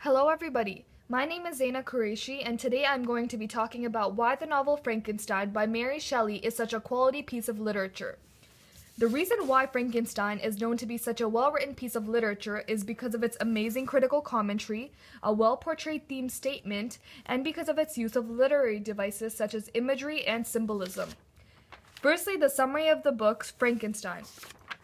Hello everybody, my name is Zaina Qureshi and today I'm going to be talking about why the novel Frankenstein by Mary Shelley is such a quality piece of literature. The reason why Frankenstein is known to be such a well-written piece of literature is because of its amazing critical commentary, a well-portrayed theme statement, and because of its use of literary devices such as imagery and symbolism. Firstly, the summary of the book Frankenstein.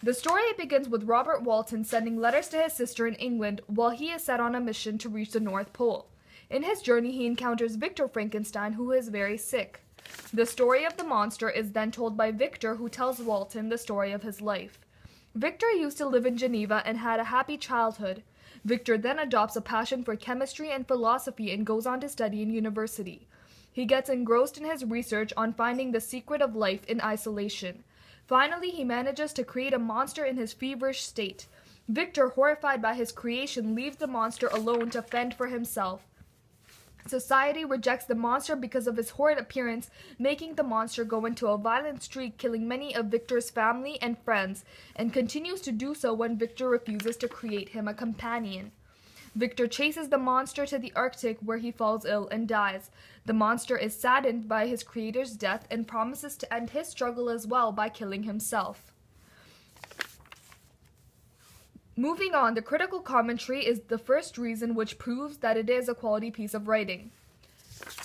The story begins with Robert Walton sending letters to his sister in England while he is set on a mission to reach the North Pole. In his journey, he encounters Victor Frankenstein, who is very sick. The story of the monster is then told by Victor, who tells Walton the story of his life. Victor used to live in Geneva and had a happy childhood. Victor then adopts a passion for chemistry and philosophy and goes on to study in university. He gets engrossed in his research on finding the secret of life in isolation. Finally, he manages to create a monster in his feverish state. Victor, horrified by his creation, leaves the monster alone to fend for himself. Society rejects the monster because of his horrid appearance, making the monster go into a violent streak, killing many of Victor's family and friends, and continues to do so when Victor refuses to create him a companion. Victor chases the monster to the Arctic, where he falls ill and dies. The monster is saddened by his creator's death and promises to end his struggle as well by killing himself. Moving on, the critical commentary is the first reason which proves that it is a quality piece of writing.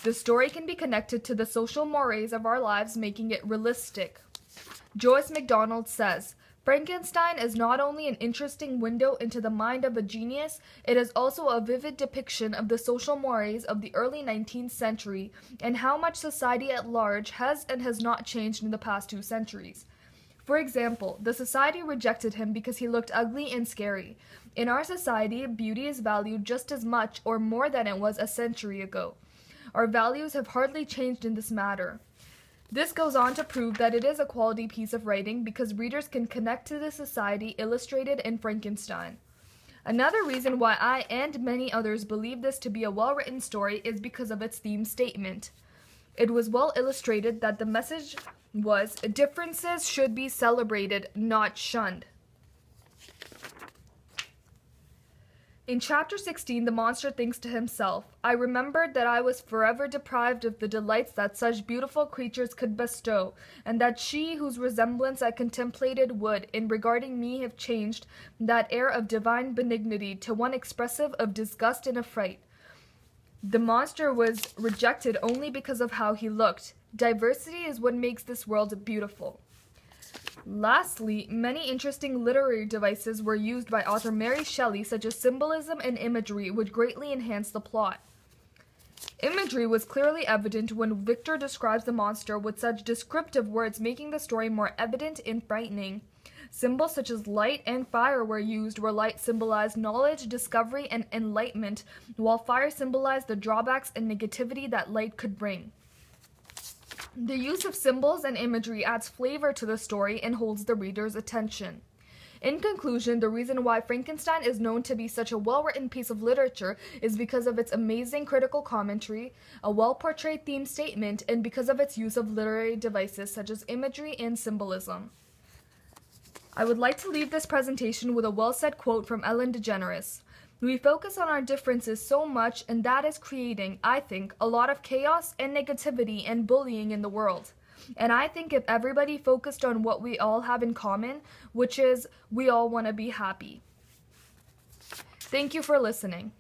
The story can be connected to the social mores of our lives, making it realistic. Joyce MacDonald says, Frankenstein is not only an interesting window into the mind of a genius, it is also a vivid depiction of the social mores of the early 19th century and how much society at large has and has not changed in the past 2 centuries. For example, the society rejected him because he looked ugly and scary. In our society, beauty is valued just as much or more than it was a century ago. Our values have hardly changed in this matter. This goes on to prove that it is a quality piece of writing because readers can connect to the society illustrated in Frankenstein. Another reason why I and many others believe this to be a well-written story is because of its theme statement. It was well illustrated that the message was, differences should be celebrated, not shunned. In chapter 16, the monster thinks to himself, I remembered that I was forever deprived of the delights that such beautiful creatures could bestow, and that she whose resemblance I contemplated would, in regarding me, have changed that air of divine benignity to one expressive of disgust and affright. The monster was rejected only because of how he looked. Diversity is what makes this world beautiful. Lastly, many interesting literary devices were used by author Mary Shelley, such as symbolism and imagery, which greatly enhanced the plot. Imagery was clearly evident when Victor describes the monster with such descriptive words, making the story more evident and frightening. Symbols such as light and fire were used, where light symbolized knowledge, discovery, and enlightenment, while fire symbolized the drawbacks and negativity that light could bring. The use of symbols and imagery adds flavor to the story and holds the reader's attention. In conclusion, the reason why Frankenstein is known to be such a well-written piece of literature is because of its amazing critical commentary, a well-portrayed theme statement, and because of its use of literary devices such as imagery and symbolism. I would like to leave this presentation with a well-said quote from Ellen DeGeneres. We focus on our differences so much, and that is creating, I think, a lot of chaos and negativity and bullying in the world. And I think if everybody focused on what we all have in common, which is we all want to be happy. Thank you for listening.